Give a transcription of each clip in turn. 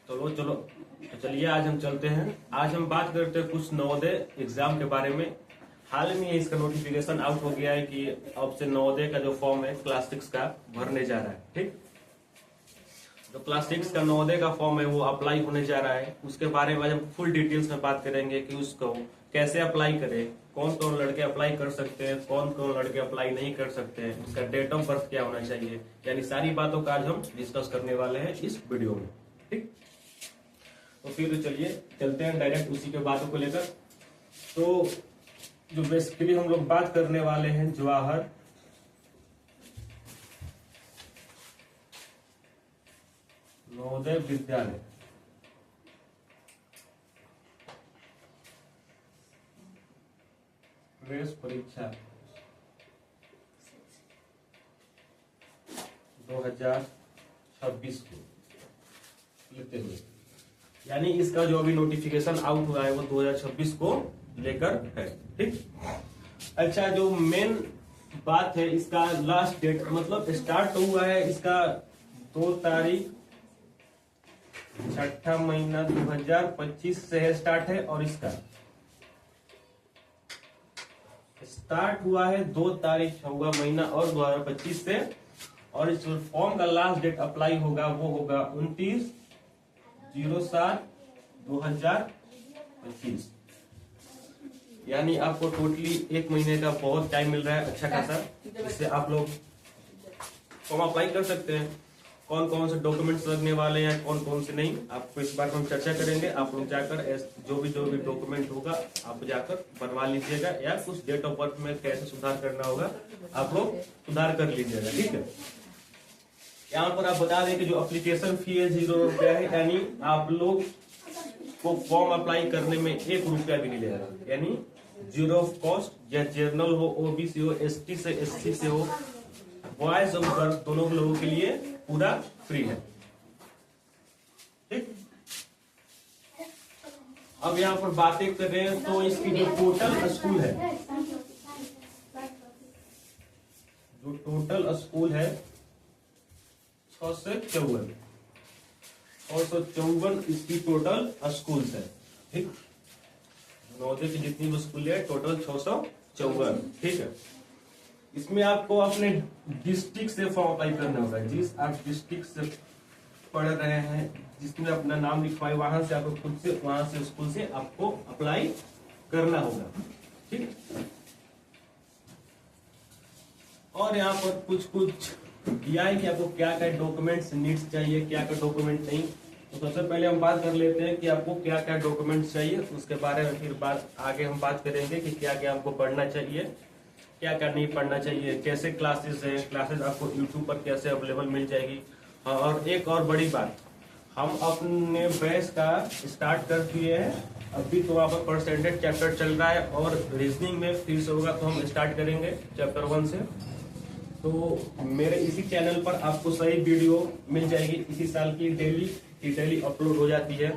चलो चलो तो चलिए आज हम चलते हैं। आज हम बात करते हैं कुछ नवोदय एग्जाम के बारे में। हाल में इसका नोटिफिकेशन आउट हो गया है कि अब से नवोदय का जो फॉर्म है क्लास 6 का भरने जा रहा है। ठीक, जो क्लास 6 का नवोदय का फॉर्म है वो अप्लाई होने जा रहा है। उसके बारे में हम फुल डिटेल्स में बात करेंगे कि उसको कैसे अप्लाई करें, कौन कौन लड़के अप्लाई कर सकते हैं, कौन कौन लड़के अप्लाई नहीं कर सकते हैं, उसका डेट ऑफ बर्थ क्या होना चाहिए, यानी सारी बातों का आज हम डिस्कस करने वाले हैं इस वीडियो में। ठीक, तो फिर चलिए चलते हैं डायरेक्ट उसी के बातों को लेकर। तो जो बेसिकली हम लोग बात करने वाले हैं जवाहर नवोदय विद्यालय प्रवेश परीक्षा 2026 को लेते हुए, यानी इसका जो अभी नोटिफिकेशन आउट हुआ है वो 2026 को लेकर है। ठीक, अच्छा, जो मेन बात है इसका लास्ट डेट मतलब स्टार्ट हुआ है इसका 2 तारीख 6ठा महीना 2025 से है स्टार्ट है, और इसका स्टार्ट हुआ है 2 तारीख 6वां महीना और 2025 से, और इस फॉर्म का लास्ट डेट अप्लाई होगा वो होगा 29/07/2025। यानी आपको टोटली 1 महीने का बहुत टाइम मिल रहा है, अच्छा खासा। इससे आप लोग फॉर्म अप्लाई कर सकते हैं। कौन कौन से डॉक्यूमेंट्स लगने वाले हैं, कौन कौन से नहीं, आपको इस बार हम चर्चा करेंगे। आप लोग जाकर जो भी डॉक्यूमेंट होगा आप जाकर बनवा लीजिएगा, या कुछ डेट ऑफ बर्थ में कैसे सुधार करना होगा आप लोग सुधार कर लीजिएगा। ठीक है, यहाँ पर आप बता दें कि जो एप्लीकेशन फी है 0 रुपया है, यानी आप लोग को फॉर्म अप्लाई करने में 1 रुपया भी नहीं लगेगा, यानी 0 ऑफ कॉस्ट। या जनरल हो, ओबीसी हो, एसटी से एससी से हो, बॉयज और गर्ल्स दोनों लोगों के लिए पूरा फ्री है। ठीक, अब यहाँ पर बातें कर रहे हैं तो इसकी जो टोटल स्कूल है, जो टोटल स्कूल है 654 इसकी टोटल स्कूल्स है। ठीक, नवोदय की जितनी भी स्कूल है टोटल 654। ठीक है, इसमें आपको अपने डिस्ट्रिक्ट से फॉर्म अप्लाई करना होगा। जिस आप डिस्ट्रिक्ट से पढ़ रहे हैं, जिसमें अपना नाम लिखवाए, वहां से आपको खुद से वहां से स्कूल से आपको अप्लाई करना होगा। ठीक, और यहाँ पर कुछ दिया है कि आपको क्या क्या डॉक्यूमेंट्स नीड्स चाहिए, क्या क्या डॉक्यूमेंट नहीं। तो सबसे पहले हम बात कर लेते हैं कि आपको क्या क्या डॉक्यूमेंट्स चाहिए, उसके बारे में फिर आगे हम बात करेंगे कि क्या क्या आपको पढ़ना चाहिए, क्या क्या नहीं पढ़ना चाहिए, कैसे क्लासेस है, क्लासेस आपको यूट्यूब पर कैसे अवेलेबल मिल जाएगी। और एक और बड़ी बात, हम अपने बैच का स्टार्ट कर दिए हैं। अभी तो वहाँ पर परसेंटेज चैप्टर चल रहा है, और रीजनिंग में फिर से होगा तो हम स्टार्ट करेंगे चैप्टर 1 से। तो मेरे इसी चैनल पर आपको सही वीडियो मिल जाएगी। इसी साल की डेली अपलोड हो जाती है।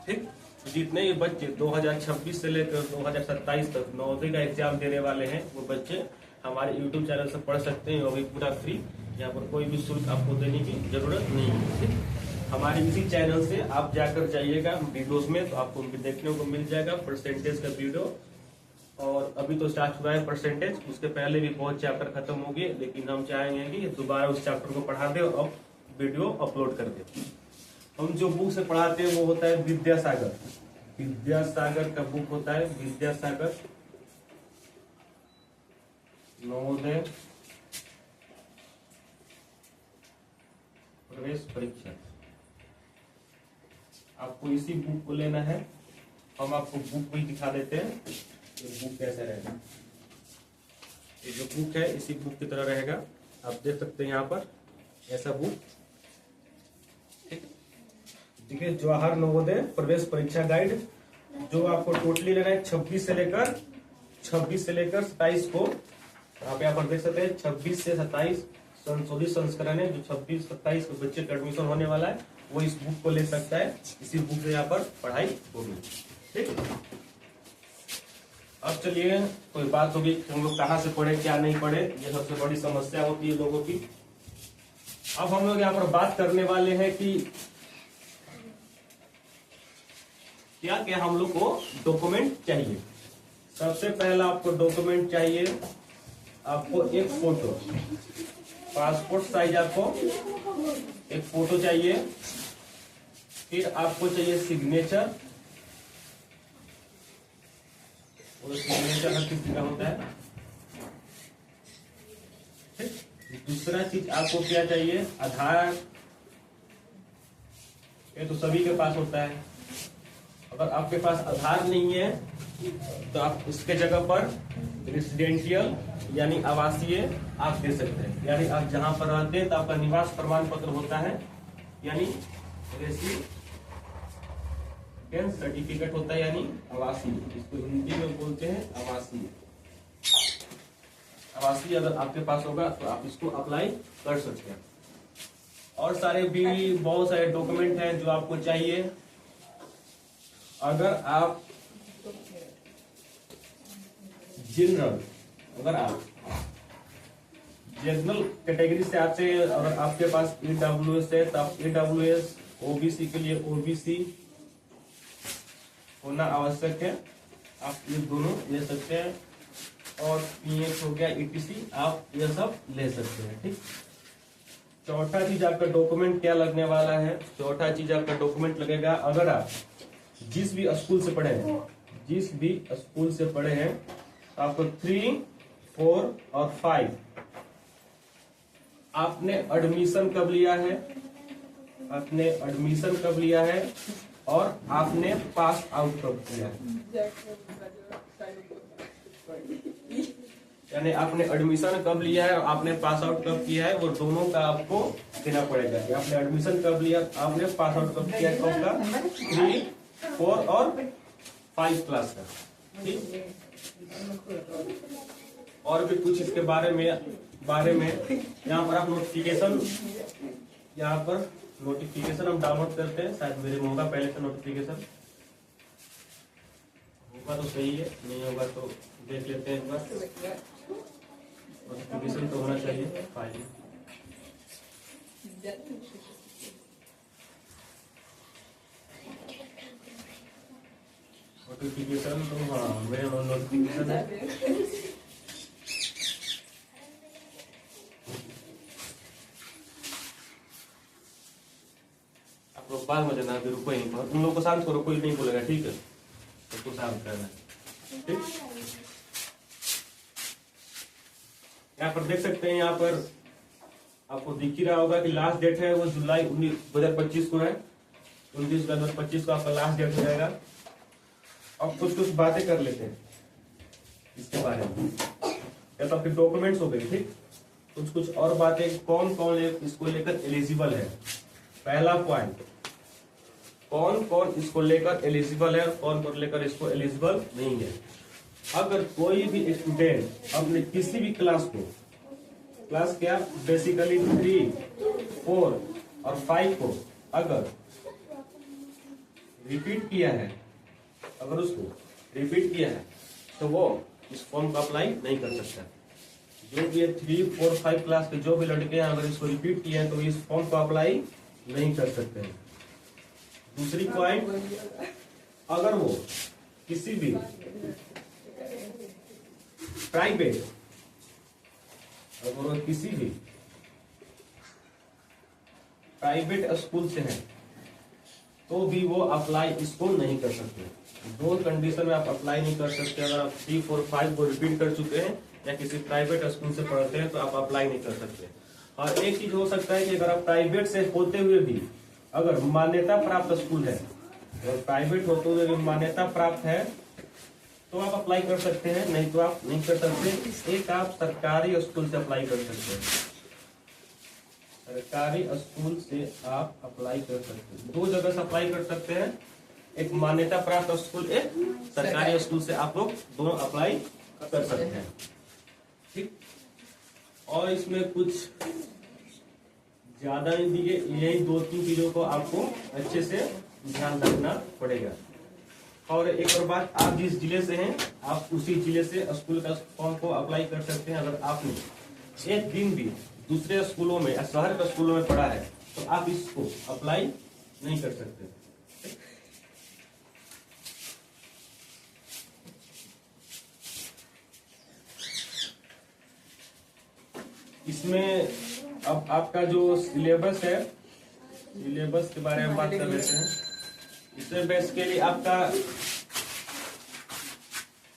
ठीक, जितने भी बच्चे 2026 से लेकर 2027 तक नवोदय का एग्जाम देने वाले हैं वो बच्चे हमारे YouTube चैनल से पढ़ सकते हैं, वो भी पूरा फ्री। यहाँ पर कोई भी शुल्क आपको देने की जरूरत नहीं है। ठीक, हमारे इसी चैनल से आप जाकर जाइएगा वीडियोस में, तो आपको देखने को मिल जाएगा परसेंटेज का वीडियो। और अभी तो स्टार्ट हुआ है परसेंटेज, उसके पहले भी बहुत चैप्टर खत्म हो गए, लेकिन हम चाहेंगे कि दोबारा उस चैप्टर को पढ़ा दे और वीडियो अपलोड कर दे। हम जो बुक से पढ़ाते हैं वो होता है विद्यासागर। विद्यासागर का बुक होता है विद्यासागर नवोदय प्रवेश परीक्षा। आपको इसी बुक को लेना है। हम आपको बुक भी दिखा देते हैं, ये बुक कैसे रहेगा। ये जो बुक है इसी बुक की तरह रहेगा, आप देख सकते हैं यहाँ पर ऐसा बुक। देखिए, जवाहर नवोदय प्रवेश परीक्षा गाइड, जो आपको टोटली लेना है 26 से लेकर 27 को। आप यहाँ पर देख सकते हैं 26 से 27 संशोधित संस्करण है। जो 26-27 के बच्चे का एडमिशन होने वाला है वो इस बुक को ले सकता है। इसी बुक से यहाँ पर पढ़ाई होगी। ठीक, अब चलिए कोई बात होगी कि हम लोग कहाँ से पढ़े क्या नहीं पढ़े, ये सबसे बड़ी समस्या होती है लोगों की। अब हम लोग यहाँ पर बात करने वाले हैं कि क्या क्या हम लोग को डॉक्यूमेंट चाहिए। सबसे पहला आपको डॉक्यूमेंट चाहिए, आपको एक फोटो, पासपोर्ट साइज आपको एक फोटो चाहिए। फिर आपको चाहिए सिग्नेचर, और सिग्नेचर हर किसी का होता है। दूसरा चीज आपको क्या चाहिए, आधार, ये तो सभी के पास होता है। अगर आपके पास आधार नहीं है तो आप इसके जगह पर रेसिडेंशियल यानी आवासीय आप दे सकते हैं, यानी आप जहां पर रहते हैं तो आपका निवास प्रमाण पत्र होता है, यानी रेसिडेंस सर्टिफिकेट होता है, यानी आवासीय, इसको हिंदी में बोलते हैं आवासीय। आवासीय अगर आपके पास होगा तो आप इसको अप्लाई कर सकते हैं। और सारे भी बहुत सारे डॉक्यूमेंट हैं जो आपको चाहिए। अगर आप जनरल कैटेगरी से आते हैं, अगर आपके पास EWS है तो आप EWS, OBC के लिए OBC होना आवश्यक है, आप ये दोनों ले सकते हैं। और PH हो गया, ETC, आप ये सब ले सकते हैं। ठीक। चौथा चीज आपका डॉक्यूमेंट क्या लगने वाला है, चौथा चीज आपका डॉक्यूमेंट लगेगा, अगर आप जिस भी स्कूल से पढ़े हैं आपको 3, 4 और 5 आपने एडमिशन कब लिया है, और आपने पास आउट कब किया है। यानी आपने एडमिशन कब लिया है और आपने पास आउट कब किया है, वो दोनों का आपको देना पड़ेगा कि आपने एडमिशन कब लिया, आपने पास आउट कब किया, कब का, 3, 4 और 5 क्लास का। ठीक। और भी कुछ इसके बारे में यहाँ पर आप नोटिफिकेशन हम डाउनलोड करते हैं, शायद मेरे होगा पहले से नोटिफिकेशन, होगा तो सही है, नहीं होगा तो देख लेते हैं एक बार। नोटिफिकेशन तो होना चाहिए फाइल। नोटिफिकेशन तो हाँ, मेरे नोटिफिकेशन है। आप लोग बात मत देना, अभी रुको यहीं पर, उन लोगों को शांत करो, कोई नहीं बोलेगा। ठीक है, सबको शांत करना है। ठीक। यहाँ पर देख सकते हैं, यहाँ पर आपको दिख ही रहा होगा कि लास्ट डेट है वो जुलाई 2025 को है, 29/2025 को आपका लास्ट डेट हो जाएगा। अब कुछ बातें कर लेते हैं इसके बारे में। या तो आपके डॉक्यूमेंट्स हो गए। ठीक। कुछ और बातें, कौन इसको लेकर एलिजिबल है। पहला पॉइंट, कौन इसको लेकर एलिजिबल है और कौन लेकर इसको एलिजिबल नहीं है। अगर कोई भी स्टूडेंट अपने किसी भी क्लास क्या बेसिकली 3, 4 और 5 को अगर रिपीट किया है, तो वो इस फॉर्म को अप्लाई नहीं कर सकता। जो भी 3, 4, 5 क्लास के जो भी लड़के हैं अगर इसको रिपीट किया है तो इस फॉर्म को अप्लाई नहीं कर सकते हैं। दूसरी पॉइंट, अगर वो किसी भी प्राइवेट स्कूल से है तो भी वो अप्लाई इसको नहीं कर सकते। दो कंडीशन में आप अप्लाई नहीं कर सकते। अगर आप 3, 4, 5 को रिपीट कर चुके हैं या किसी प्राइवेट स्कूल से पढ़ते हैं तो आप अप्लाई नहीं कर सकते। और एक चीज हो सकता है कि अगर आप प्राइवेट से होते हुए भी अगर मान्यता प्राप्त स्कूल है, और प्राइवेट होते हुए भी मान्यता प्राप्त है तो आप अप्लाई कर सकते हैं, नहीं तो आप नहीं कर सकते। एक आप सरकारी स्कूल से अप्लाई कर सकते हैं, सरकारी स्कूल से आप अप्लाई कर सकते हैं। दो जगह से अप्लाई कर सकते हैं, एक मान्यता प्राप्त स्कूल, एक सरकारी स्कूल से आप लोग दोनों अप्लाई कर सकते हैं। ठीक। और इसमें कुछ ज्यादा नहीं दिए, यही 2-3 चीजों को आपको अच्छे से ध्यान रखना पड़ेगा। और एक और बात, आप जिस जिले से हैं आप उसी जिले से स्कूल का फॉर्म को अप्लाई कर सकते हैं। अगर आपने एक दिन भी दूसरे स्कूलों में या शहर के स्कूलों में पढ़ा है तो आप इसको अप्लाई नहीं कर सकते। इसमें अब आपका जो सिलेबस है, सिलेबस के बारे में बात कर लेते हैं। इसमें बेसिकली आपका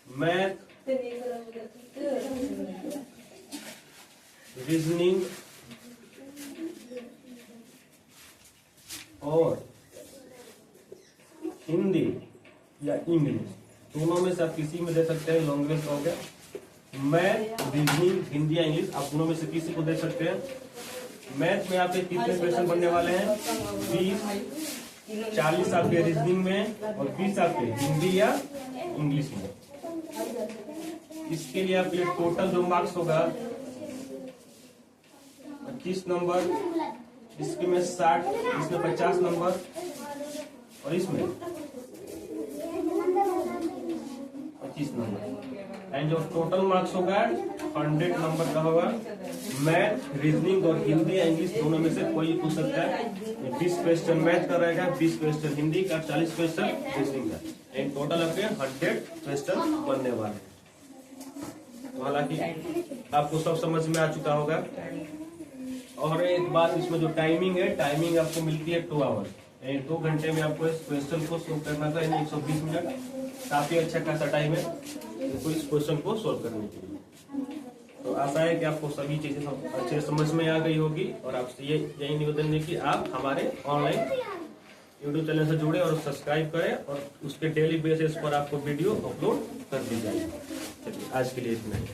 मैथ, रीजनिंग और हिंदी या इंग्लिश, दोनों में से आप किसी में दे सकते हैं। लैंग्वेज हो गया, मैथ, रीजनिंग, हिंदी या इंग्लिश, आप दोनों में से किसी को दे सकते हैं। मैथ में आपके कितने क्वेश्चन बनने वाले हैं? 20, 40 आपके रीजनिंग में और 20 आपके हिंदी या इंग्लिश में। इसके लिए आपके टोटल जो मार्क्स होगा 25 नंबर, इसके में 60, इसमें 50 नंबर और इसमें 25 नंबर। एंड जो टोटल मार्क्स होगा 100 नंबर का होगा। मैथ, रीजनिंग और हिंदी या इंग्लिश दोनों में से कोई पूछ सकता है। 20 क्वेश्चन मैथ का रहेगा, 20 क्वेश्चन हिंदी का, 40 क्वेश्चन रीजनिंग का। एंड टोटल आपके 100 क्वेश्चन बनने वाले हैं। तो हालांकि आपको सब समझ में आ चुका होगा। और एक बात, इसमें जो टाइमिंग है, टाइमिंग आपको मिलती है 2 आवर, 2 घंटे में आपको इस क्वेश्चन को सोल्व करना था। 120 मिनट काफी अच्छा खासा टाइम है इस क्वेश्चन को सोल्व करने के लिए। तो आशा है कि आपको सभी चीजें अच्छे समझ में आ गई होगी। और आपसे यही निवेदन है कि आप हमारे ऑनलाइन यूट्यूब चैनल से जुड़े और सब्सक्राइब करें और उसके डेली बेसिस पर आपको वीडियो अपलोड कर दी जाएगी। चलिए आज के लिए इतना ही।